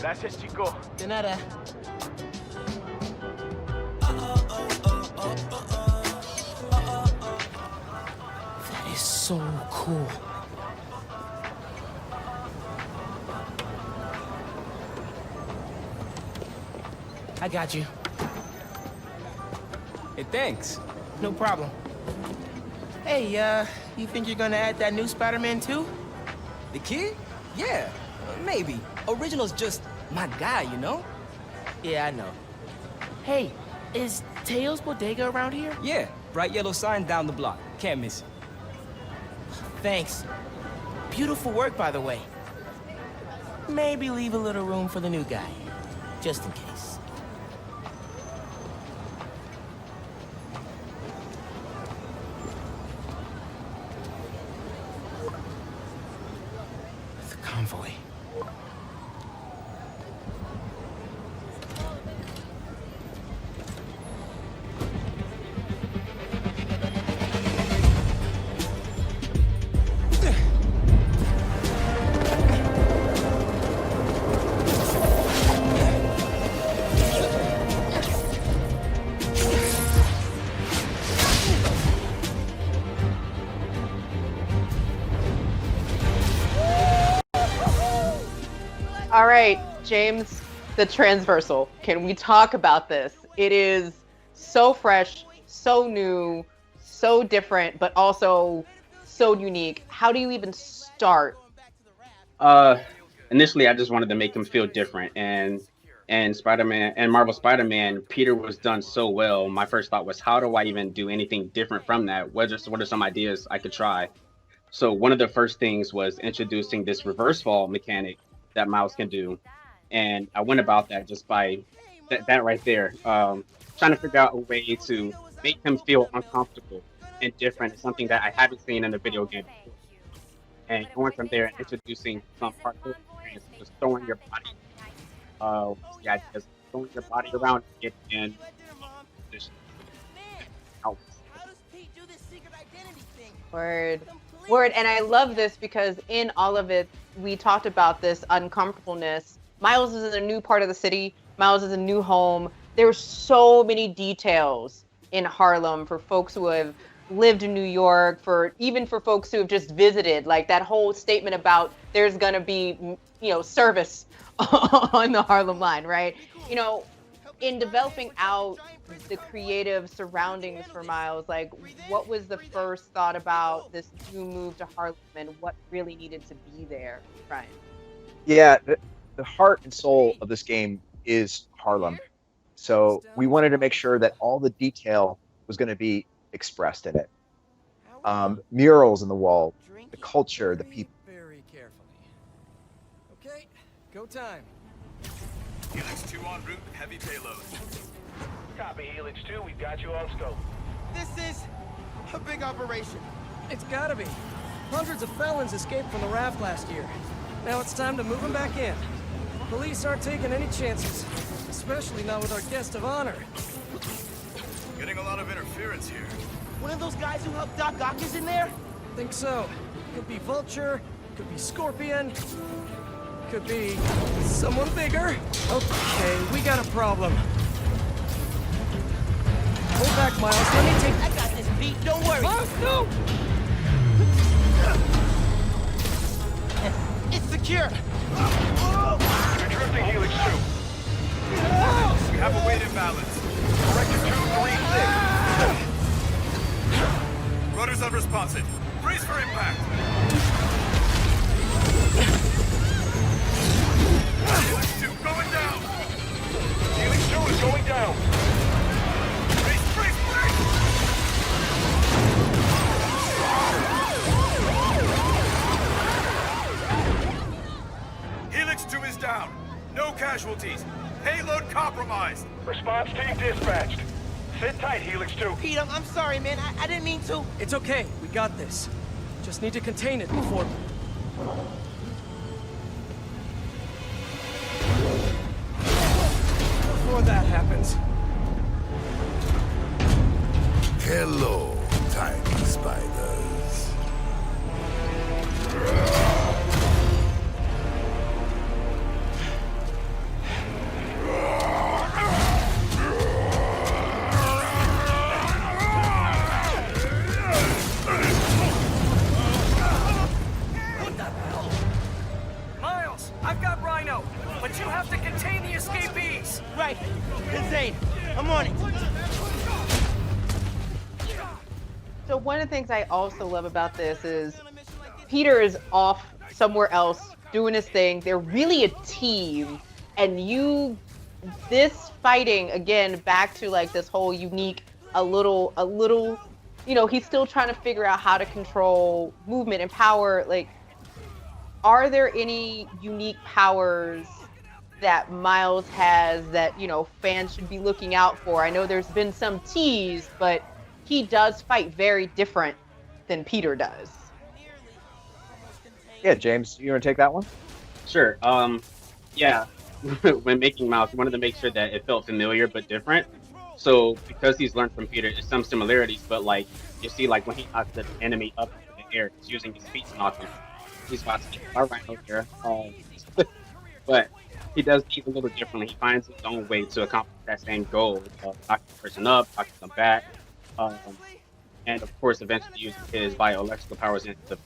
Gracias, chico. De nada. That is so cool. I got you. Hey, thanks. No problem. Hey, you think you're gonna add that new Spider-Man too? The kid? Yeah, maybe. Original's just my guy, you know? Yeah, I know. Hey, is Teo's Bodega around here? Yeah, bright yellow sign down the block. Can't miss it. Thanks. Beautiful work, by the way. Maybe leave a little room for the new guy, just in case. The convoy. All right, James, the transversal. Can we talk about this? It is so fresh, so new, so different, but also so unique. How do you even start? Initially, I just wanted to make him feel different, and Spider-Man and Marvel Spider-Man, Peter was done so well. My first thought was, how do I even do anything different from that? What are some ideas I could try? So one of the first things was introducing this reverse fall mechanic that Miles can do, and I went about that just by that right there, trying to figure out a way to make him feel uncomfortable and different, something that I haven't seen in a video game before. And going from there and introducing some parkour, just throwing your body, just throwing your body around and just out. Word. Word. And I love this because in all of it, we talked about this uncomfortableness. Miles is in a new part of the city. Miles is a new home. There's so many details in Harlem for folks who have lived in New York, for folks who have just visited, like that whole statement about there's going to be, service on the Harlem line, right? In developing out the creative surroundings for Miles, like what was the first thought about this new move to Harlem and what really needed to be there, Ryan? Yeah, the heart and soul of this game is Harlem. So we wanted to make sure that all the detail was going to be expressed in it. Murals on the wall, the culture, the people. Very carefully. Okay, go time. Helix 2 en route, heavy payload. Copy, Helix 2, we've got you on scope. This is a big operation. It's gotta be. Hundreds of felons escaped from the raft last year. Now it's time to move them back in. Police aren't taking any chances, especially not with our guest of honor. Getting a lot of interference here. One of those guys who helped Doc Ock is in there? Think so. Could be Vulture, could be Scorpion, could be someone bigger. Okay, we got a problem. Hold back, Miles. Let me take... I got this beat, don't worry. Miles, no! It's secure. You're drifting, Helix 2. We have a weight imbalance. Corrected 236. Rudder's unresponsive. Brace for impact. Helix 2 going down. Helix 2 is going down. Brace, brace, brace. Helix 2 is down. No casualties. Payload compromised. Response team dispatched. Sit tight, Helix 2. Pete, I'm sorry, man. I didn't mean to. It's okay. We got this. Just need to contain it before... Before that happens. Hello, tiny spiders. have to contain the escapees! Right. Insane. I'm on it. So one of the things I also love about this is Peter is off somewhere else doing his thing. They're really a team, and this fighting again back to like this whole unique, a little, you know, he's still trying to figure out how to control movement and power. Like, are there any unique powers that Miles has that, you know, fans should be looking out for? I know there's been some tease, but he does fight very different than Peter does. Yeah, James, you want to take that one? Sure. Yeah. When making Miles, we wanted to make sure that it felt familiar but different. So because he's learned from Peter, there's some similarities, but like you see, like when he knocks the enemy up in the air, he's using his feet to knock him. He's about to get our Rhino here, but he does things a little differently. He finds his own way to accomplish that same goal of knocking the person up, knocking them back, and of course, eventually using his bioelectrical powers into the,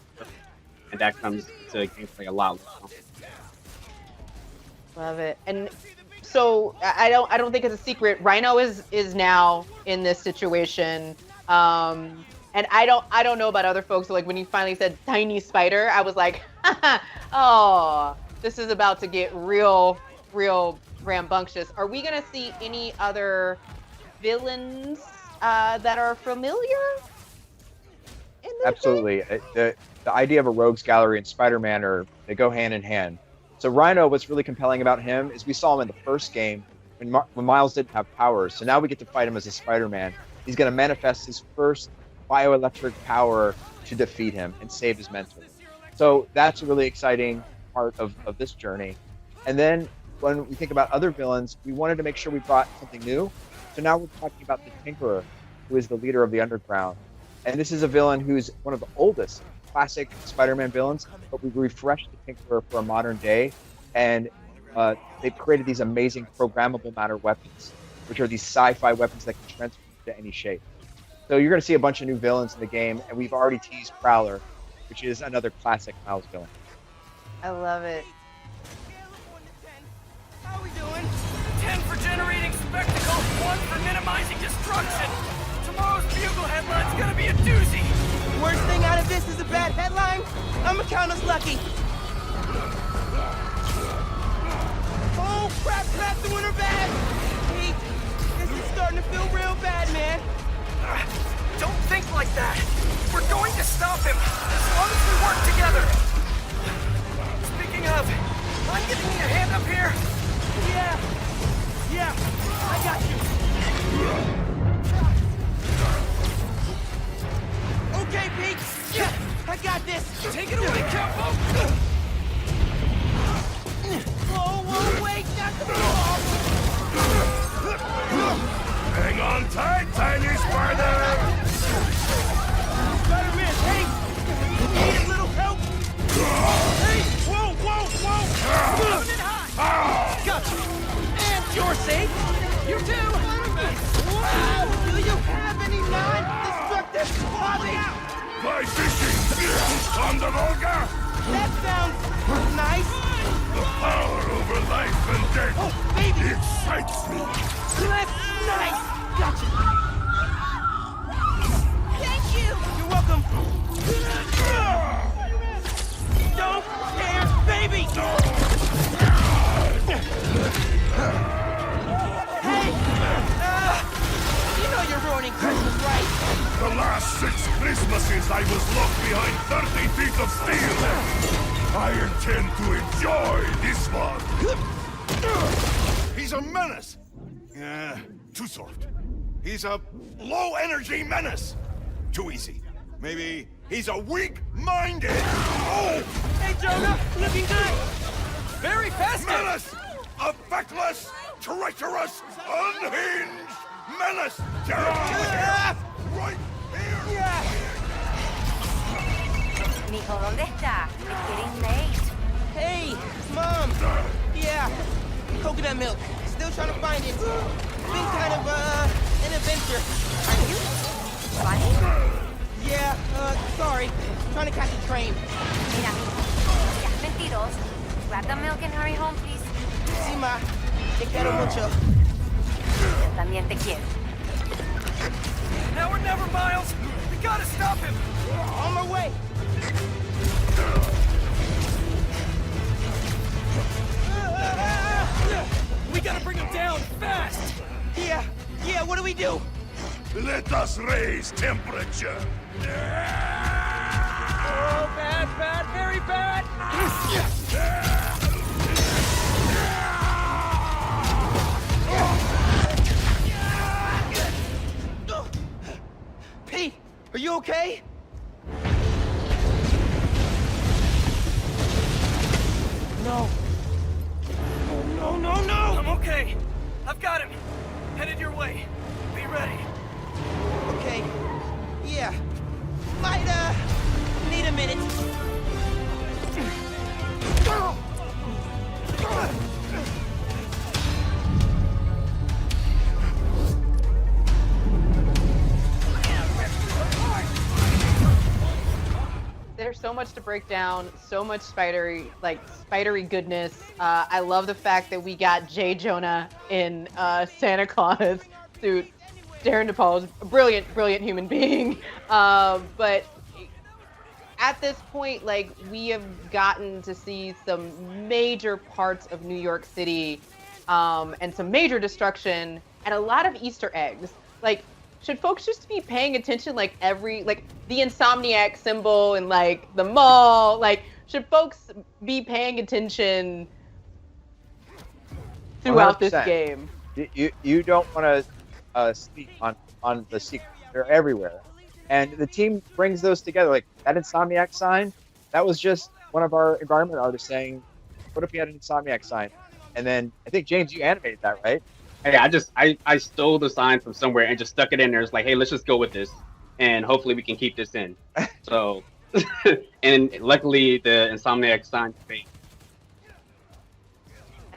and that comes to gameplay a lot. Love it. And so I don't think it's a secret. Rhino is now in this situation. And I don't know about other folks. So like when you finally said tiny spider, I was like, oh, this is about to get real rambunctious. Are we gonna see any other villains that are familiar? Absolutely. The idea of a rogues gallery and Spider-Man they go hand in hand. So Rhino, what's really compelling about him is we saw him in the first game when Miles didn't have powers. So now we get to fight him as a Spider-Man. He's going to manifest his first bioelectric power to defeat him and save his mentor. So that's a really exciting part of this journey. And then when we think about other villains, we wanted to make sure we brought something new. So now we're talking about the Tinkerer, who is the leader of the Underground. And this is a villain who's one of the oldest classic Spider-Man villains, but we refreshed the Tinkerer for a modern day. And they've created these amazing programmable matter weapons, which are these sci-fi weapons that can transform to any shape. So you're going to see a bunch of new villains in the game, and we've already teased Prowler, which is another classic Miles villain. I love it. How we doing? 10 for generating spectacle, 1 for minimizing destruction. Tomorrow's Bugle headline's gonna be a doozy. Worst thing out of this is a bad headline. I'ma count us lucky. Oh, crap, doing her bad. Pete, this is starting to feel real bad, man. Don't think like that. We're going to stop him, as long as we work together. Speaking of, mind giving me a hand up here? Yeah, I got you. Okay, Pete. Yeah, I got this. Take it away, Capo. Whoa, wait, not the ball. Hang on tight, tiny spider! Spider-Man, hey! Need a little help? Hey! Whoa! Coming in high! Gotcha! And you're safe! You too! Wow! Do you have any non-destructive clothing? Fly fishing! On the Volga! That sounds nice! The power over life and death! Oh, baby! Excites me! That's nice! Gotcha! Thank you! You're welcome! Don't scare baby! Hey! You know you're ruining Christmas, right? The last 6 Christmases I was locked behind 30 feet of steel! I intend to enjoy this one! He's a menace! Yeah, too soft. He's a low-energy menace! Too easy. Maybe he's a weak-minded... Oh! Hey, Jonah! Looking good! Very festive! Menace! A feckless, treacherous, unhinged menace! Ah! Right here! Yeah! Mijo, ¿dónde está? It's getting late. Hey, Mom! Yeah, coconut milk. Still trying to find it. Been kind of, an adventure. Are you running? Yeah, sorry. Trying to catch a train. Mira, mijo, seas mentiroso. Grab the milk and hurry home, please. Sí, ma. Te quiero mucho. También te quiero. Now or never, Miles! We gotta stop him! On my way. We gotta bring him down, fast! Yeah, what do we do? Let us raise temperature. Oh, bad, very bad! Pete, are you okay? No. Oh, no! I'm okay. I've got him. Headed your way. Be ready. Okay. Yeah. Might, need a minute. There's so much to break down, so much spidery goodness. I love the fact that we got J. Jonah in Santa Claus suit. Darren DePaul is a brilliant human being. But at this point, like, we have gotten to see some major parts of New York City, and some major destruction and a lot of Easter eggs. Like, should folks just be paying attention, like the Insomniac symbol and like the mall? Like, should folks be paying attention throughout 100%. this game? You don't want to speak on the secret. They're everywhere, and the team brings those together. Like that Insomniac sign, that was just one of our environment artists saying, "What if we had an Insomniac sign?" And then I think James, you animated that, right? Hey, I stole the sign from somewhere and just stuck it in there. It's like, hey, let's just go with this, and hopefully we can keep this in. So, and luckily the Insomniac sign fake.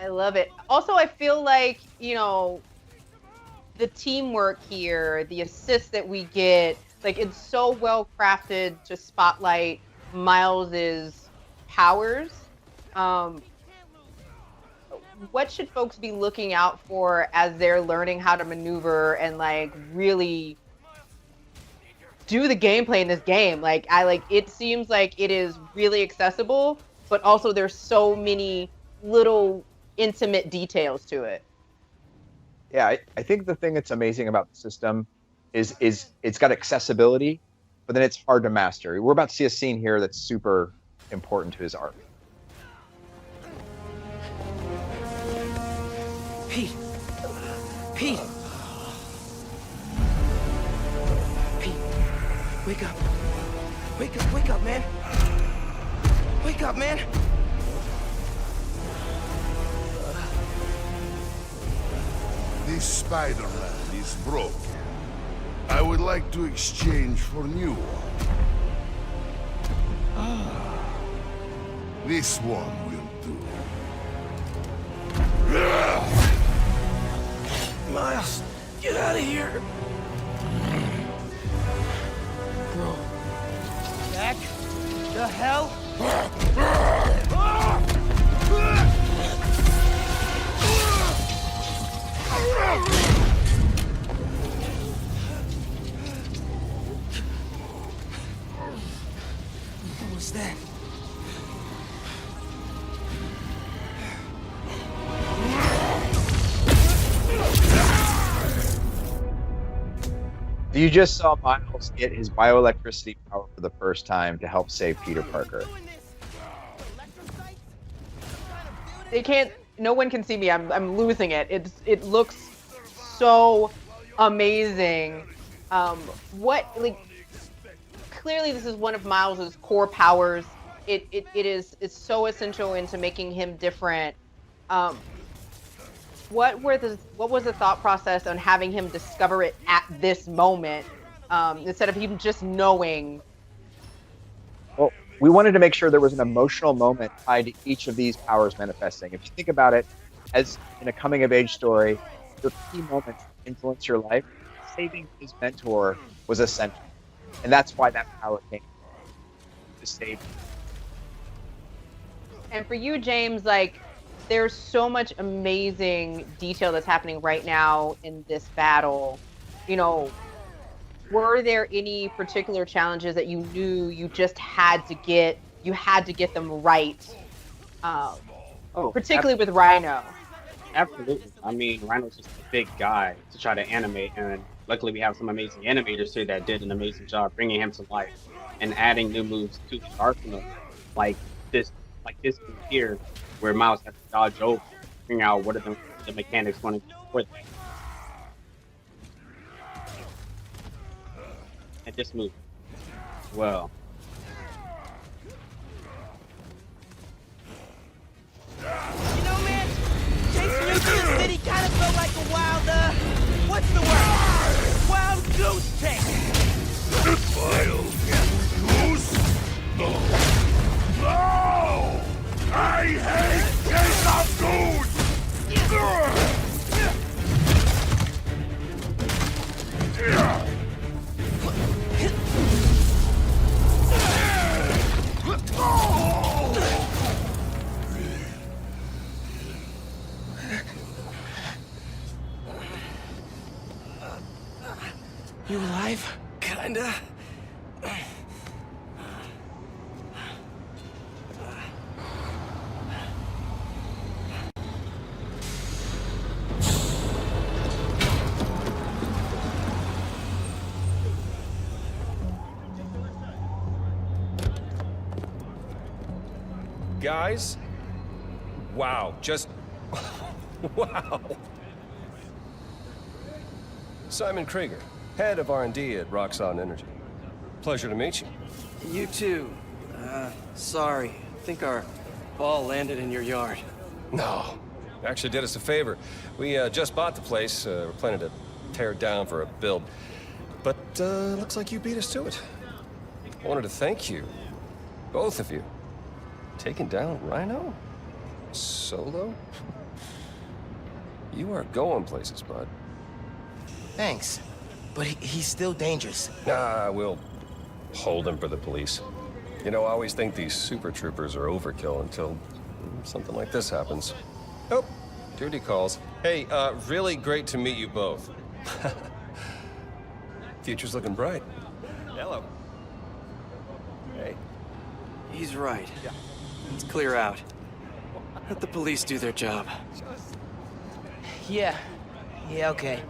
I love it. Also, I feel like, you know, the teamwork here, the assists that we get, like, it's so well crafted to spotlight Miles's powers. What should folks be looking out for as they're learning how to maneuver and like really do the gameplay in this game? Like, it seems like it is really accessible, but also there's so many little intimate details to it. Yeah, I think the thing that's amazing about the system is it's got accessibility, but then it's hard to master. We're about to see a scene here that's super important to his art. Pete. Pete, wake up. Wake up, man. Wake up, man. This Spider-Man is broken. I would like to exchange for new one. This one will do. Miles, get out of here. Bro. Back the hell? What was that? You just saw Miles get his bioelectricity power for the first time to help save Peter Parker. They can't. No one can see me. I'm losing it. It looks so amazing. Clearly this is one of Miles's core powers. It's so essential into making him different. What was the thought process on having him discover it at this moment, instead of him just knowing? Well, we wanted to make sure there was an emotional moment tied to each of these powers manifesting. If you think about it, as in a coming-of-age story, your key moments influence your life. Saving his mentor was essential, and that's why that power came to save him. And for you, James, like, there's so much amazing detail that's happening right now in this battle. You know, were there any particular challenges that you knew you just had to get them right? Particularly with Rhino. Absolutely. I mean, Rhino's just a big guy to try to animate, and luckily we have some amazing animators here that did an amazing job bringing him to life and adding new moves to his arsenal, like this move here, where Miles has to dodge over, figuring out what are the mechanics going to do with it. And this move, well. You know, man, chasing you through the city kind of felt like a wild, what's the word? Wild goose chase. Wild goose? No! I hate chase of goose! You alive? Kinda. Guys, wow, just wow. Simon Krieger, head of R&D at Roxxon Energy. Pleasure to meet you. You too. Sorry. I think our ball landed in your yard. No, actually did us a favor. We just bought the place. We're planning to tear it down for a build. But looks like you beat us to it. I wanted to thank you, both of you. Taking down Rhino? Solo? You are going places, bud. Thanks. But he's still dangerous. Nah, we'll hold him for the police. You know, I always think these super troopers are overkill until something like this happens. Oh, duty calls. Hey, really great to meet you both. Future's looking bright. Hello. Hey. He's right. Let's clear out. Let the police do their job. Yeah, okay.